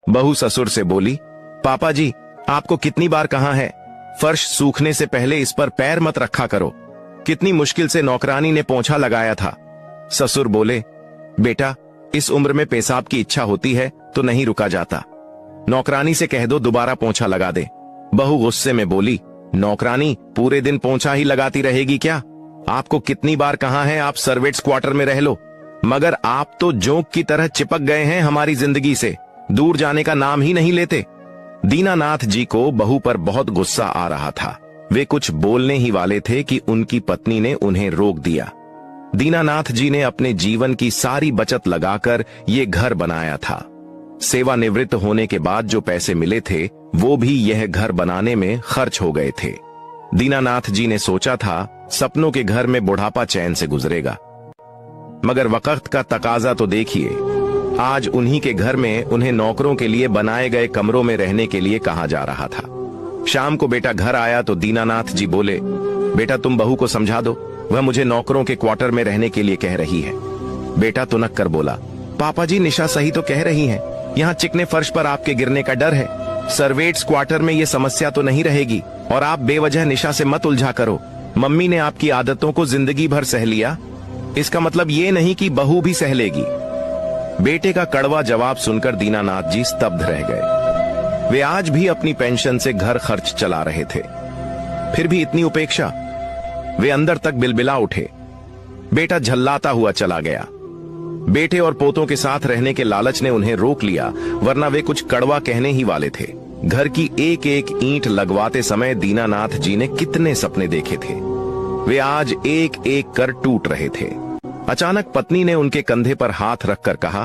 बहू ससुर से बोली, पापा जी, आपको कितनी बार कहा है, फर्श सूखने से पहले इस पर पैर मत रखा करो। कितनी मुश्किल से नौकरानी ने पोंछा लगाया था। ससुर बोले, बेटा, इस उम्र में पेशाब की इच्छा होती है तो नहीं रुका जाता। नौकरानी से कह दो दोबारा पोंछा लगा दे। बहू गुस्से में बोली, नौकरानी पूरे दिन पोंछा ही लगाती रहेगी क्या? आपको कितनी बार कहा है आप सर्वेंट्स क्वार्टर में रह लो, मगर आप तो जोंक की तरह चिपक गए हैं हमारी जिंदगी से, दूर जाने का नाम ही नहीं लेते। दीनानाथ जी को बहू पर बहुत गुस्सा आ रहा था। वे कुछ बोलने ही वाले थे कि उनकी पत्नी ने उन्हें रोक दिया। दीनानाथ जी ने अपने जीवन की सारी बचत लगाकर ये घर बनाया था। सेवानिवृत्त होने के बाद जो पैसे मिले थे वो भी यह घर बनाने में खर्च हो गए थे। दीनानाथ जी ने सोचा था सपनों के घर में बुढ़ापा चैन से गुजरेगा, मगर वक्त का तकाजा तो देखिए, आज उन्हीं के घर में उन्हें नौकरों के लिए बनाए गए कमरों में रहने के लिए कहा जा रहा था। शाम को बेटा घर आया तो दीनानाथ जी बोले, बेटा तुम बहू को समझा दो, वह मुझे नौकरों के क्वार्टर में रहने के लिए कह रही है। बेटा तुनक कर बोला, पापा जी निशा सही तो कह रही है, यहाँ चिकने फर्श पर आपके गिरने का डर है। सर्वेंट्स क्वार्टर में ये समस्या तो नहीं रहेगी, और आप बेवजह निशा से मत उलझा करो। मम्मी ने आपकी आदतों को जिंदगी भर सह लिया, इसका मतलब ये नहीं कि बहू भी सह लेगी। बेटे का कड़वा जवाब सुनकर दीनानाथ जी स्तब्ध रह गए। वे आज भी अपनी पेंशन से घर खर्च चला रहे थे, फिर भी इतनी उपेक्षा। वे अंदर तक बिलबिला उठे। बेटा झल्लाता हुआ चला गया। बेटे और पोतों के साथ रहने के लालच ने उन्हें रोक लिया, वरना वे कुछ कड़वा कहने ही वाले थे। घर की एक एक ईंट लगवाते समय दीनानाथ जी ने कितने सपने देखे थे, वे आज एक एक कर टूट रहे थे। अचानक पत्नी ने उनके कंधे पर हाथ रखकर कहा,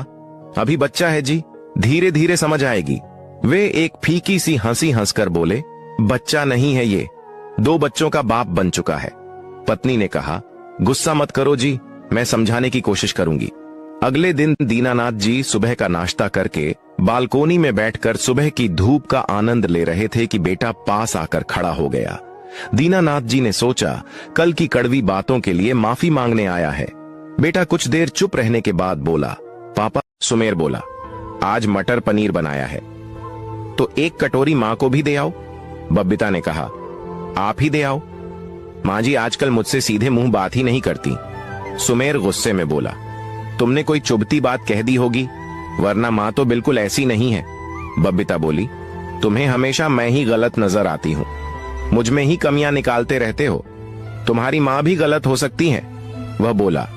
अभी बच्चा है जी, धीरे धीरे समझ आएगी। वे एक फीकी सी हंसी हंसकर बोले, बच्चा नहीं है ये, 2 बच्चों का बाप बन चुका है। पत्नी ने कहा, गुस्सा मत करो जी, मैं समझाने की कोशिश करूंगी। अगले दिन दीनानाथ जी सुबह का नाश्ता करके बालकोनी में बैठकर सुबह की धूप का आनंद ले रहे थे कि बेटा पास आकर खड़ा हो गया। दीनानाथ जी ने सोचा कल की कड़वी बातों के लिए माफी मांगने आया है। बेटा कुछ देर चुप रहने के बाद बोला, पापा। सुमेर बोला, आज मटर पनीर बनाया है तो 1 कटोरी माँ को भी दे आओ। बबीता ने कहा, आप ही दे आओ, माँ जी आजकल मुझसे सीधे मुंह बात ही नहीं करती। सुमेर गुस्से में बोला, तुमने कोई चुभती बात कह दी होगी, वरना माँ तो बिल्कुल ऐसी नहीं है। बबीता बोली, तुम्हें हमेशा मैं ही गलत नजर आती हूँ, मुझ में ही कमियां निकालते रहते हो, तुम्हारी माँ भी गलत हो सकती है। वह बोला,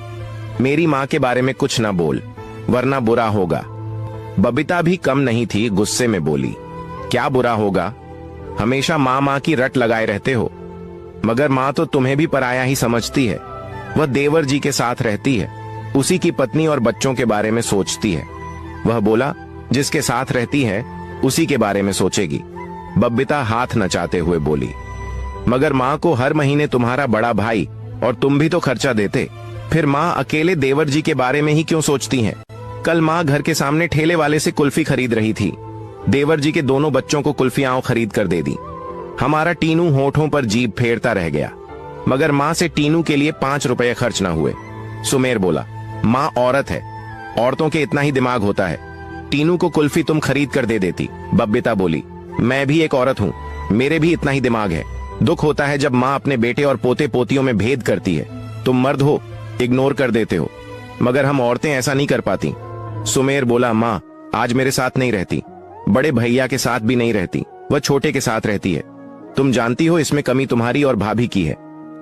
मेरी माँ के बारे में कुछ ना बोल, वरना बुरा होगा। बबीता भी कम नहीं थी, गुस्से में बोली, क्या बुरा होगा, हमेशा माँ माँ की रट लगाए रहते हो, मगर माँ तो तुम्हें भी पराया ही समझती है। वह देवर जी के साथ रहती है, उसी की पत्नी और बच्चों के बारे में सोचती है। वह बोला, जिसके साथ रहती है उसी के बारे में सोचेगी। बबीता हाथ नचाते हुए बोली, मगर माँ को हर महीने तुम्हारा बड़ा भाई और तुम भी तो खर्चा देते, फिर माँ अकेले देवर जी के बारे में ही क्यों सोचती हैं? कल माँ घर के सामने ठेले वाले से कुल्फी खरीद रही थी, देवर जी के दोनों बच्चों को कुल्फियां खरीद कर दे दी। हमारा टीनू होठों पर जीभ फेरता रह गया, मगर माँ से टीनू के लिए 5 रुपए खर्च न हुए। सुमेर बोला, माँ औरत है, औरतों के इतना ही दिमाग होता है, टीनू को कुल्फी तुम खरीद कर दे देती। बबीता बोली, मैं भी एक औरत हूँ, मेरे भी इतना ही दिमाग है। दुख होता है जब माँ अपने बेटे और पोते पोतियों में भेद करती है। तुम मर्द हो, इग्नोर कर देते हो, मगर हम औरतें ऐसा नहीं कर पाती। सुमेर बोला, माँ आज मेरे साथ नहीं रहती, बड़े भैया के साथ भी नहीं रहती, वह छोटे के साथ रहती है। तुम जानती हो इसमें कमी तुम्हारी और भाभी की है,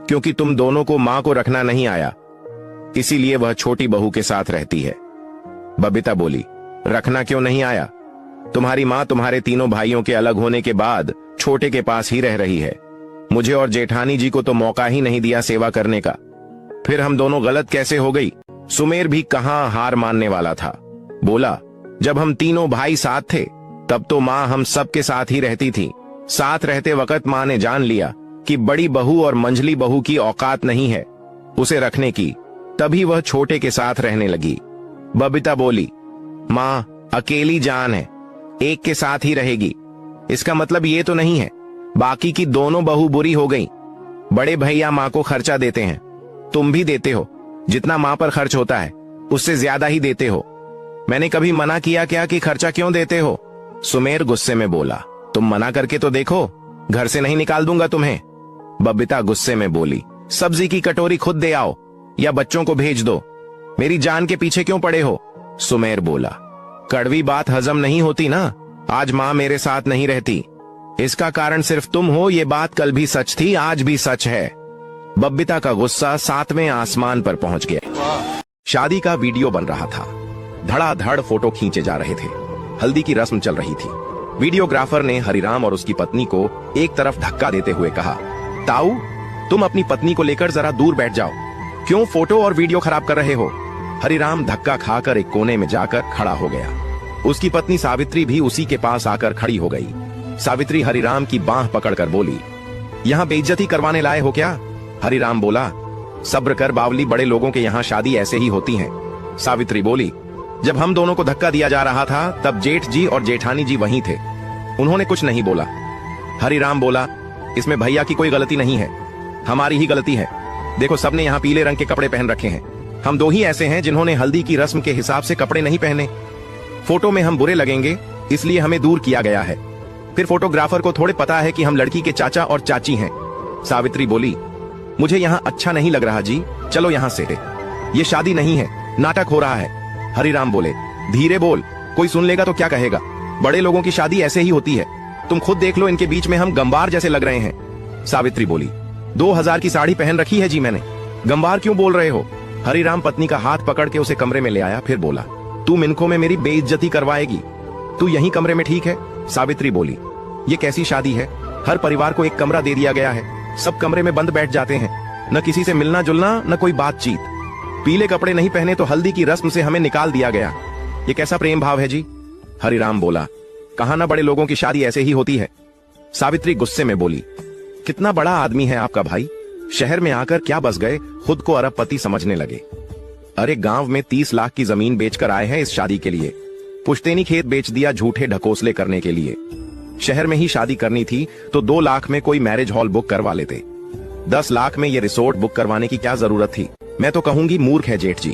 क्योंकि तुम दोनों को माँ को रखना नहीं आया, इसीलिए वह छोटी बहू के साथ रहती है। बबीता बोली, रखना क्यों नहीं आया? तुम्हारी माँ तुम्हारे तीनों भाइयों के अलग होने के बाद छोटे के पास ही रह रही है, मुझे और जेठानी जी को तो मौका ही नहीं दिया सेवा करने का, फिर हम दोनों गलत कैसे हो गई? सुमेर भी कहां हार मानने वाला था, बोला, जब हम तीनों भाई साथ थे तब तो माँ हम सब के साथ ही रहती थी। साथ रहते वक्त माँ ने जान लिया कि बड़ी बहू और मंझली बहू की औकात नहीं है उसे रखने की, तभी वह छोटे के साथ रहने लगी। बबीता बोली, माँ अकेली जान है, एक के साथ ही रहेगी, इसका मतलब ये तो नहीं है बाकी की दोनों बहू बुरी हो गई। बड़े भैया माँ को खर्चा देते हैं, तुम भी देते हो, जितना माँ पर खर्च होता है उससे ज्यादा ही देते हो। मैंने कभी मना किया क्या कि खर्चा क्यों देते हो? सुमेर गुस्से में बोला, तुम मना करके तो देखो, घर से नहीं निकाल दूंगा तुम्हें। बबीता गुस्से में बोली, सब्जी की कटोरी खुद दे आओ या बच्चों को भेज दो, मेरी जान के पीछे क्यों पड़े हो। सुमेर बोला, कड़वी बात हजम नहीं होती ना, आज माँ मेरे साथ नहीं रहती, इसका कारण सिर्फ तुम हो, ये बात कल भी सच थी, आज भी सच है। बबीता का गुस्सा 7वें आसमान पर पहुंच गया। शादी का वीडियो बन रहा था, धड़ाधड़ फोटो खींचे जा रहे थे, हल्दी की रस्म चल रही थी। वीडियोग्राफर ने हरिराम और उसकी पत्नी को एक तरफ धक्का देते हुए कहा, ताऊ तुम अपनी पत्नी को लेकर जरा दूर बैठ जाओ, क्यों फोटो और वीडियो खराब कर रहे हो। हरिराम धक्का खाकर एक कोने में जाकर खड़ा हो गया। उसकी पत्नी सावित्री भी उसी के पास आकर खड़ी हो गई। सावित्री हरिराम की बांह पकड़कर बोली, यहाँ बेइज्जती करवाने लाए हो क्या। हरिराम बोला, सब्र कर बावली, बड़े लोगों के यहाँ शादी ऐसे ही होती है। सावित्री बोली, जब हम दोनों को धक्का दिया जा रहा था तब जेठ जी और जेठानी जी वहीं थे, उन्होंने कुछ नहीं बोला। हरिराम बोला, इसमें भैया की कोई गलती नहीं है, हमारी ही गलती है। देखो सबने यहाँ पीले रंग के कपड़े पहन रखे हैं, हम दो ही ऐसे हैं जिन्होंने हल्दी की रस्म के हिसाब से कपड़े नहीं पहने। फोटो में हम बुरे लगेंगे इसलिए हमें दूर किया गया है। फिर फोटोग्राफर को थोड़े पता है कि हम लड़की के चाचा और चाची हैं। सावित्री बोली, मुझे यहाँ अच्छा नहीं लग रहा जी, चलो यहाँ से, ये शादी नहीं है, नाटक हो रहा है। हरिराम बोले, धीरे बोल, कोई सुन लेगा तो क्या कहेगा, बड़े लोगों की शादी ऐसे ही होती है, तुम खुद देख लो, इनके बीच में हम गंवार जैसे लग रहे हैं। सावित्री बोली, 2000 की साड़ी पहन रखी है जी मैंने, गंवार क्यों बोल रहे हो। हरिराम पत्नी का हाथ पकड़ के उसे कमरे में ले आया, फिर बोला, तू मिनकों में मेरी बेइज्जती करवाएगी, तू यहीं कमरे में ठीक है। सावित्री बोली, ये कैसी शादी है, हर परिवार को एक कमरा दे दिया गया है, सब कमरे में बंद बैठ जाते हैं, न किसी से मिलना जुलना न कोई बातचीत, पीले कपड़े नहीं पहने तो हल्दी की रस्म से हमें निकाल दिया गया, ये कैसा प्रेम भाव है जी। हरिराम बोला, कहा ना बड़े लोगों की शादी ऐसे ही होती है। सावित्री गुस्से में बोली, कितना बड़ा आदमी है आपका भाई, शहर में आकर क्या बस गए, खुद को अरबपति समझने लगे। अरे गांव में 30 लाख की जमीन बेचकर आए हैं इस शादी के लिए, पुश्तैनी खेत बेच दिया झूठे ढकोसले करने के लिए। शहर में ही शादी करनी थी तो 2 लाख में कोई मैरिज हॉल बुक करवा लेते, 10 लाख में ये रिसोर्ट बुक करवाने की क्या जरूरत थी। मैं तो कहूंगी मूर्ख है जेठ जी,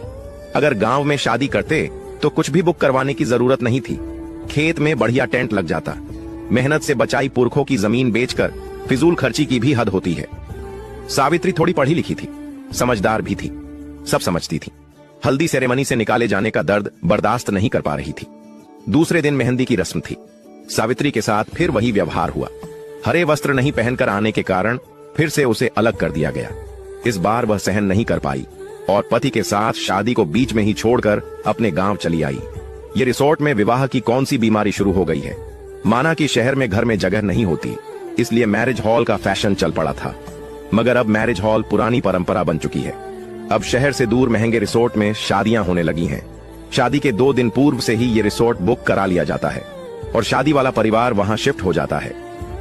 अगर गांव में शादी करते तो कुछ भी बुक करवाने की जरूरत नहीं थी, खेत में बढ़िया टेंट लग जाता, मेहनत से बचाई पुरखों की जमीन बेचकर फिजूल खर्ची की भी हद होती है। सावित्री थोड़ी पढ़ी लिखी थी, समझदार भी थी, सब समझती थी। हल्दी सेरेमनी से निकाले जाने का दर्द बर्दाश्त नहीं कर पा रही थी। दूसरे दिन मेहंदी की रस्म थी, सावित्री के साथ फिर वही व्यवहार हुआ। हरे वस्त्र नहीं पहनकर आने के कारण फिर से उसे अलग कर दिया गया। इस बार वह सहन नहीं कर पाई और पति के साथ शादी को बीच में ही छोड़कर अपने गांव चली आई। ये रिसोर्ट में विवाह की कौन सी बीमारी शुरू हो गई है। माना कि शहर में घर में जगह नहीं होती, इसलिए मैरिज हॉल का फैशन चल पड़ा था, मगर अब मैरिज हॉल पुरानी परंपरा बन चुकी है। अब शहर से दूर महंगे रिसोर्ट में शादियां होने लगी हैं। शादी के 2 दिन पूर्व से ही ये रिसोर्ट बुक करा लिया जाता है और शादी वाला परिवार वहां शिफ्ट हो जाता है।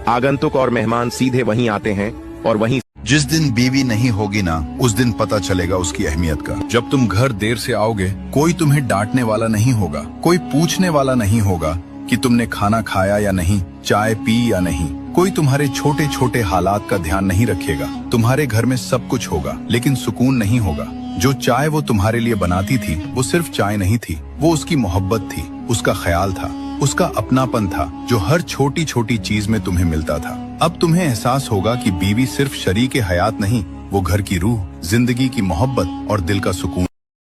आगंतुक और मेहमान सीधे वहीं आते हैं और वहीं। जिस दिन बीवी नहीं होगी ना, उस दिन पता चलेगा उसकी अहमियत का। जब तुम घर देर से आओगे, कोई तुम्हें डांटने वाला नहीं होगा, कोई पूछने वाला नहीं होगा कि तुमने खाना खाया या नहीं, चाय पी या नहीं। कोई तुम्हारे छोटे छोटे हालात का ध्यान नहीं रखेगा। तुम्हारे घर में सब कुछ होगा लेकिन सुकून नहीं होगा। जो चाय वो तुम्हारे लिए बनाती थी वो सिर्फ चाय नहीं थी, वो उसकी मोहब्बत थी, उसका ख्याल था, उसका अपनापन था, जो हर छोटी छोटी चीज में तुम्हें मिलता था। अब तुम्हें एहसास होगा कि बीवी सिर्फ शरीके हयात नहीं, वो घर की रूह, जिंदगी की मोहब्बत और दिल का सुकून।